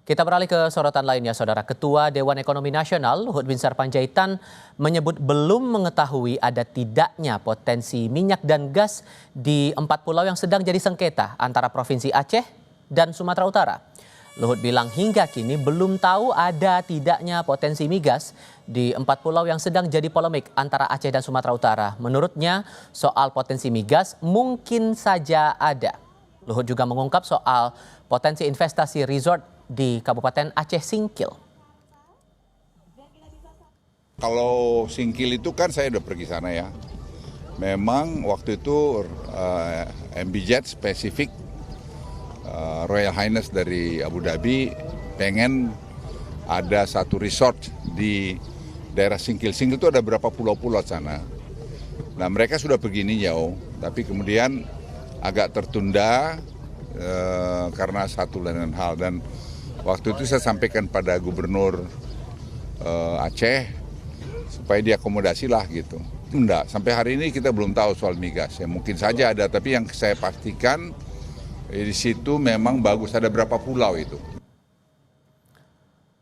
Kita beralih ke sorotan lainnya, Saudara. Ketua Dewan Ekonomi Nasional Luhut Binsar Panjaitan menyebut belum mengetahui ada tidaknya potensi minyak dan gas di 4 pulau yang sedang jadi sengketa antara Provinsi Aceh dan Sumatera Utara. Luhut bilang hingga kini belum tahu ada tidaknya potensi migas di 4 pulau yang sedang jadi polemik antara Aceh dan Sumatera Utara. Menurutnya soal potensi migas mungkin saja ada. Luhut juga mengungkap soal potensi investasi resort di Kabupaten Aceh Singkil. Kalau Singkil itu kan saya udah pergi sana ya. Memang waktu itu MBZ spesifik Royal Highness dari Abu Dhabi pengen ada satu resort di daerah Singkil. Singkil itu ada berapa pulau-pulau sana. Nah mereka sudah begini jauh, tapi kemudian agak tertunda karena satu lain hal. Dan waktu itu saya sampaikan pada Gubernur Aceh supaya diakomodasi lah gitu. Enggak, sampai hari ini kita belum tahu soal migas. Ya mungkin saja ada, tapi yang saya pastikan di situ memang bagus. Ada berapa pulau itu.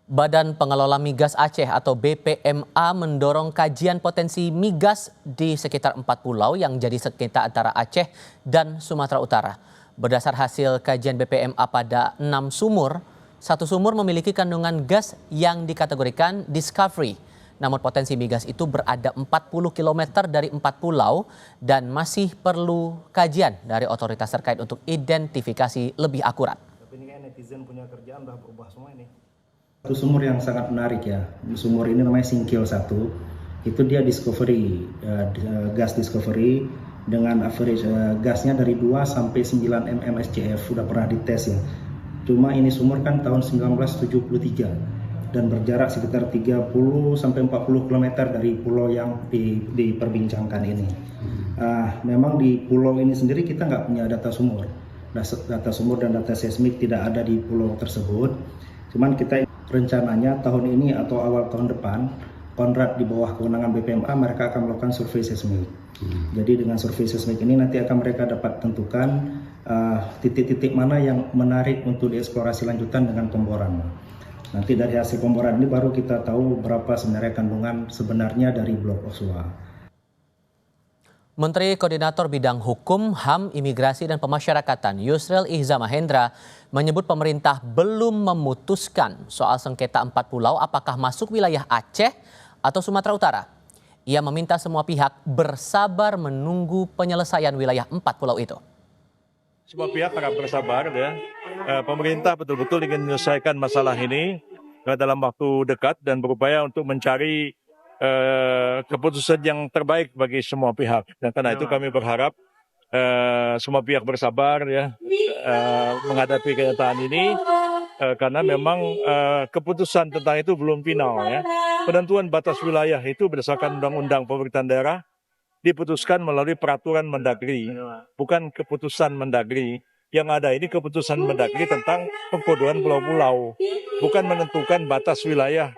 Badan Pengelola Migas Aceh atau BPMA mendorong kajian potensi migas di sekitar 4 pulau yang jadi sengketa antara Aceh dan Sumatera Utara. Berdasar hasil kajian BPMA pada 6 sumur, 1 sumur memiliki kandungan gas yang dikategorikan discovery. Namun potensi migas itu berada 40 km dari 4 pulau dan masih perlu kajian dari otoritas terkait untuk identifikasi lebih akurat. Tapi ini kan netizen punya kerjaan udah berubah semua ini. Satu sumur yang sangat menarik ya. Sumur ini namanya Singkil 1. Itu dia discovery, gas discovery dengan average gasnya dari 2 sampai 9 mmscf, sudah pernah dites ya. Cuma ini sumur kan tahun 1973 dan berjarak sekitar 30 sampai 40 km dari pulau yang diperbincangkan ini. Memang di pulau ini sendiri kita nggak punya data sumur. Data sumur dan data seismik tidak ada di pulau tersebut. Cuman kita rencananya tahun ini atau awal tahun depan, Konrad di bawah kewenangan BPMA mereka akan melakukan survei seismik. Jadi dengan survei seismik ini nanti akan mereka dapat tentukan titik-titik mana yang menarik untuk dieksplorasi lanjutan dengan pemboran. Nanti dari hasil pemboran ini baru kita tahu berapa sebenarnya kandungan sebenarnya dari blok Oswa. Menteri Koordinator Bidang Hukum, HAM, Imigrasi dan Pemasyarakatan Yusril Ihza Mahendra menyebut pemerintah belum memutuskan soal sengketa 4 pulau apakah masuk wilayah Aceh atau Sumatera Utara. Ia meminta semua pihak bersabar menunggu penyelesaian wilayah 4 pulau itu. Semua pihak harap bersabar ya. Pemerintah betul-betul ingin menyelesaikan masalah ini dalam waktu dekat dan berupaya untuk mencari keputusan yang terbaik bagi semua pihak. Dan karena itu kami berharap semua pihak bersabar ya menghadapi kenyataan ini karena memang keputusan tentang itu belum final ya. Penentuan batas wilayah itu berdasarkan undang-undang pemerintahan daerah diputuskan melalui peraturan Mendagri, bukan keputusan Mendagri. Yang ada ini keputusan Mendagri tentang pengkodoan pulau-pulau, bukan menentukan batas wilayah